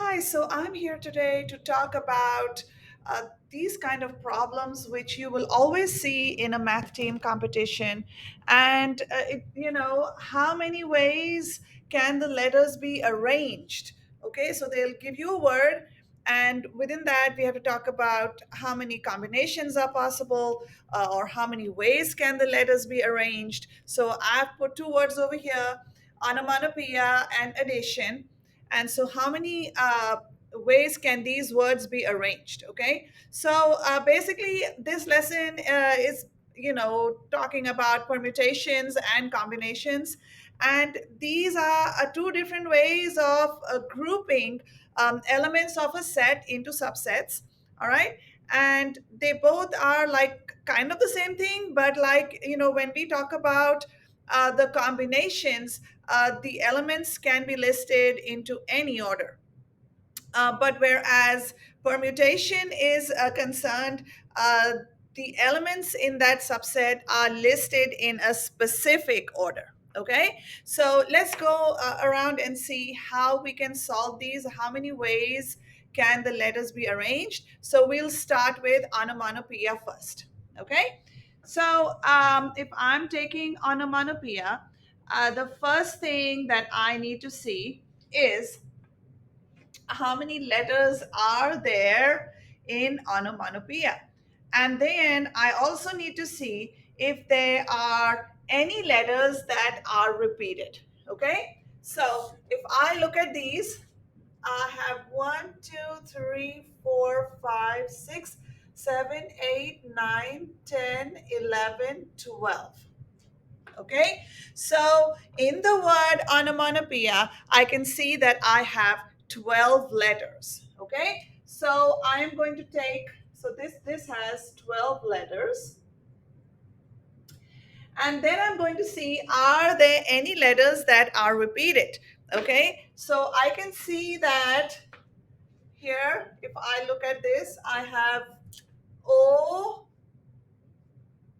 Hi, so I'm here today to talk about these kind of problems which you will always see in a math team competition. And, how many ways can the letters be arranged? Okay, so they'll give you a word, and within that, we have to talk about how many combinations are possible or how many ways can the letters be arranged. So I've put two words over here, onomatopoeia and addition. And so how many ways can these words be arranged? Okay, so basically this lesson is talking about permutations and combinations, and these are two different ways of grouping elements of a set into subsets. All right, and they both are like kind of the same thing, but like when we talk about the combinations, the elements can be listed into any order. But whereas permutation is concerned, the elements in that subset are listed in a specific order. Okay, so let's go around and see how we can solve these. How many ways can the letters be arranged? So we'll start with onomatopoeia first. Okay, so if I'm taking onomatopoeia, the first thing that I need to see is how many letters are there in onomatopoeia. And then I also need to see if there are any letters that are repeated. Okay, so if I look at these, I have 1, 2, 3, 4, 5, 6, 7, 8, 9, 10, 11, 12. Okay, so in the word onomatopoeia, I can see that I have 12 letters. Okay, so I am going to take, so this has 12 letters, and then I'm going to see, are there any letters that are repeated? Okay, so I can see that here, if I look at this, I have O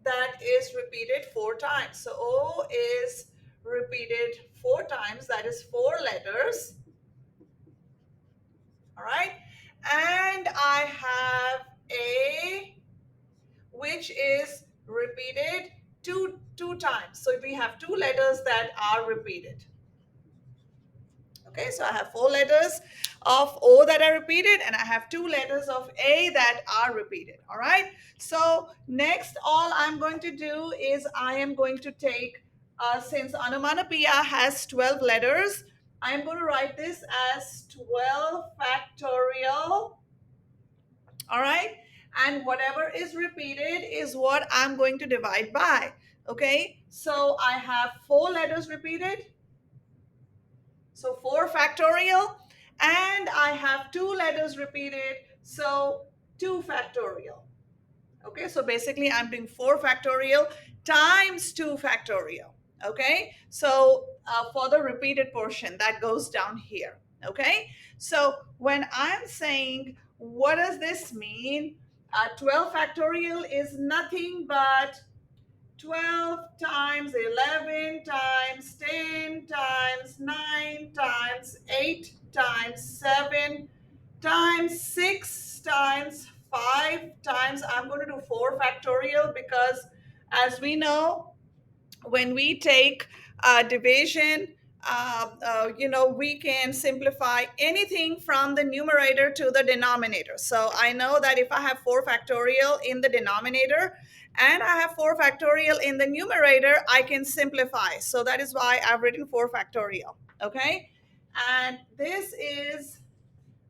that is repeated four times. So O is repeated four times, that is four letters. All right, and I have A, which is repeated two times. So we have two letters that are repeated. Okay, so I have four letters of O that are repeated, and I have two letters of A that are repeated. All right, so next, all I'm going to do is I am going to take, since onomatopoeia has 12 letters, I am going to write this as 12 factorial. All right, and whatever is repeated is what I'm going to divide by. Okay, so I have four letters repeated, so 4 factorial, and I have two letters repeated, so 2 factorial. Okay, so basically I'm doing 4 factorial times 2 factorial. Okay, so for the repeated portion that goes down here. Okay, so when I'm saying what does this mean, 12 factorial is nothing but 12 times 11 times 10 times 9 times 8 times 7 times 6 times 5 times, I'm going to do 4 factorial, because as we know, when we take division, we can simplify anything from the numerator to the denominator. So I know that if I have 4 factorial in the denominator and I have 4 factorial in the numerator, I can simplify. So that is why I've written 4 factorial. Okay, and this is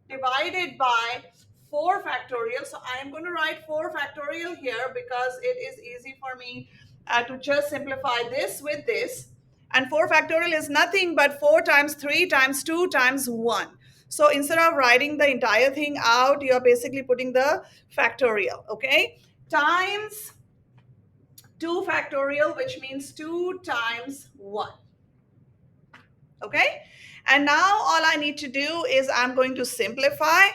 divided by 4 factorial. So I am going to write 4 factorial here because it is easy for me to just simplify this with this. And 4 factorial is nothing but 4 times 3 times 2 times 1. So instead of writing the entire thing out, you're basically putting the factorial, okay? Times 2 factorial, which means 2 times 1. Okay, and now all I need to do is I'm going to simplify,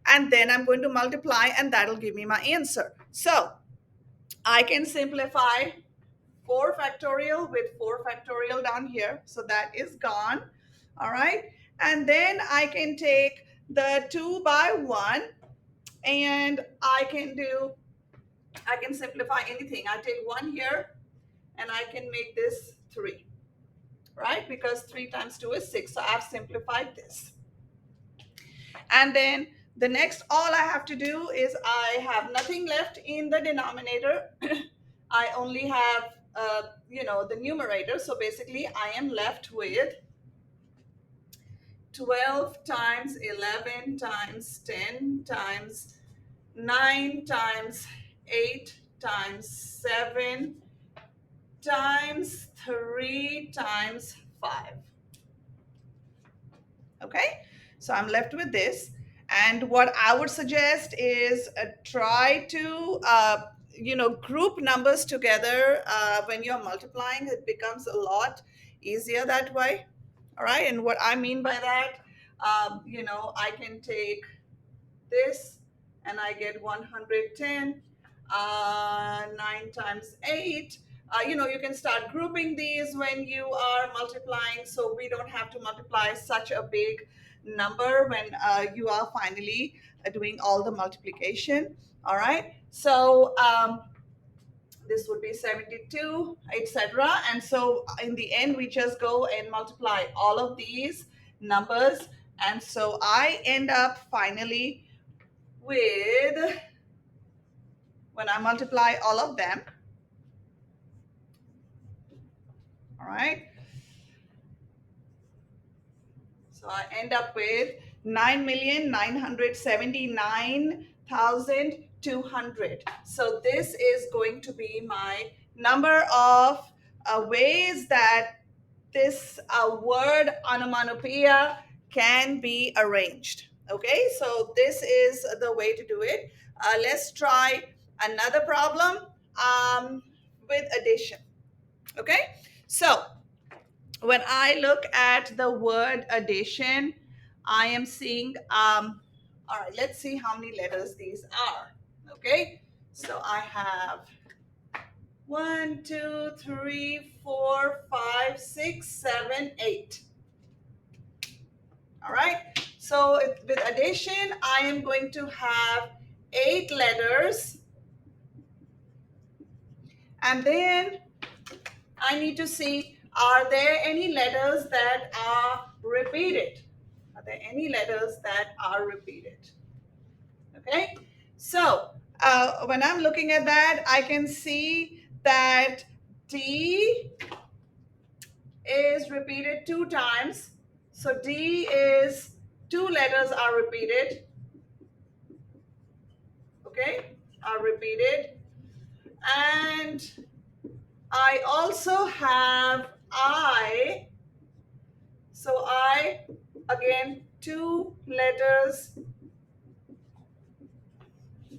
and then I'm going to multiply, and that'll give me my answer. So I can simplify 4 factorial with 4 factorial down here, so that is gone. All right, and then I can take the 2 by 1, and I can simplify anything. I take 1 here and I can make this 3, right? Because 3 times 2 is 6. So I've simplified this. And then the next, all I have to do is I have nothing left in the denominator. I only have, the numerator. So basically I am left with 12 times 11 times 10 times 9 times 8 times 7 times 3 times 5. Okay, so I'm left with this. And what I would suggest is try to group numbers together. When you're multiplying, it becomes a lot easier that way. All right, and what I mean by that, I can take this and I get 110. 9 times 8. You can start grouping these when you are multiplying, so we don't have to multiply such a big number when you are finally doing all the multiplication. All right, so this would be 72, etc. And so in the end, we just go and multiply all of these numbers. And so I end up finally with, when I multiply all of them, all right, so I end up with 9,979,200. So this is going to be my number of ways that this word onomatopoeia can be arranged. Okay, so this is the way to do it. Let's try another problem with addition. Okay, so when I look at the word addition, I am seeing, all right, let's see how many letters these are. Okay, so I have 1, 2, 3, 4, 5, 6, 7, 8. All right, so with addition, I am going to have 8 letters. And then I need to see, are there any letters that are repeated? Are there any letters that are repeated? Okay, so when I'm looking at that, I can see that D is repeated 2 times. So D is 2 letters are repeated. Okay, are repeated. And I also have I. So I, again, 2 letters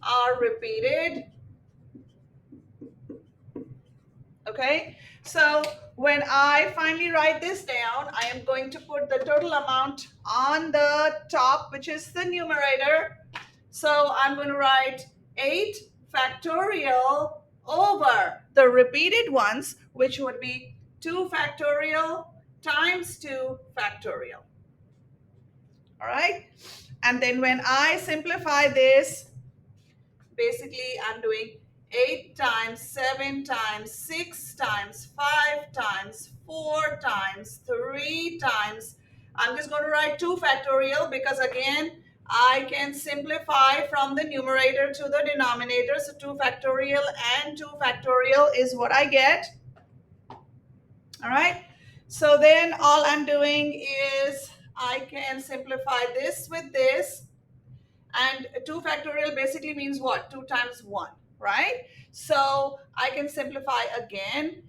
are repeated. Okay, so when I finally write this down, I am going to put the total amount on the top, which is the numerator. So I'm going to write 8 factorial over the repeated ones, which would be 2 factorial times 2 factorial. All right, and then when I simplify this, basically I'm doing 8 times 7 times 6 times 5 times 4 times 3 times, I'm just going to write 2 factorial because again I can simplify from the numerator to the denominator. So 2 factorial and 2 factorial is what I get. All right, so then all I'm doing is I can simplify this with this. And 2 factorial basically means what? 2 times 1, right? So I can simplify again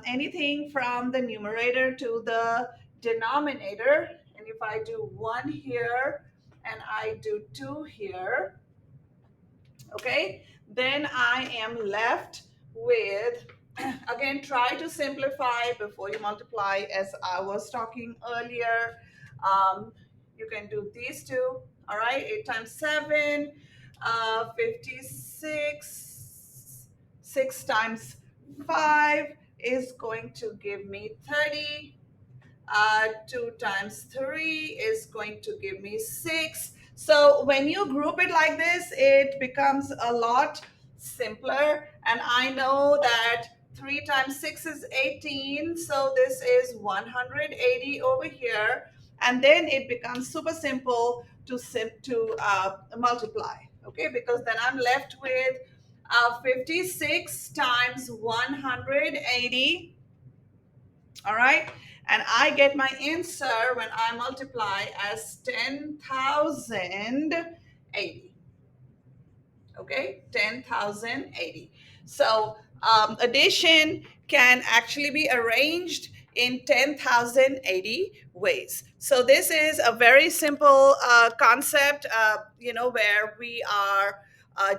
anything from the numerator to the denominator. And if I do 1 here and I do 2 here, okay, then I am left with, again, try to simplify before you multiply, as I was talking earlier. You can do these two. All right, 8 times 7, 56. 6 times 5 is going to give me 30. 2 times 3 is going to give me 6. So when you group it like this, it becomes a lot simpler. And I know that 3 times 6 is 18. So this is 180 over here. And then it becomes super simple to multiply. Okay, because then I'm left with 56 times 180. All right. And I get my answer when I multiply as 10,080. Okay, 10,080. So addition can actually be arranged in 10,080 ways. So this is a very simple concept, where we are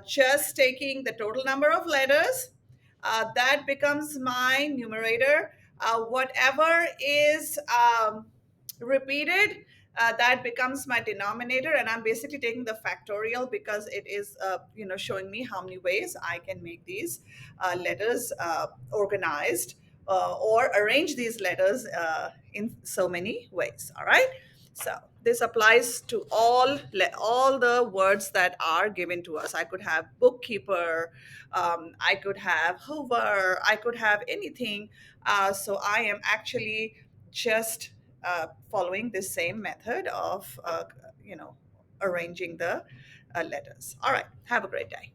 just taking the total number of letters. That becomes my numerator. Whatever is repeated, that becomes my denominator, and I'm basically taking the factorial because it is showing me how many ways I can make these letters organized, or arrange these letters in so many ways. All right, so this applies to all the words that are given to us. I could have bookkeeper, I could have hoover, I could have anything. So I am actually just following this same method of you know arranging the letters. All right, have a great day.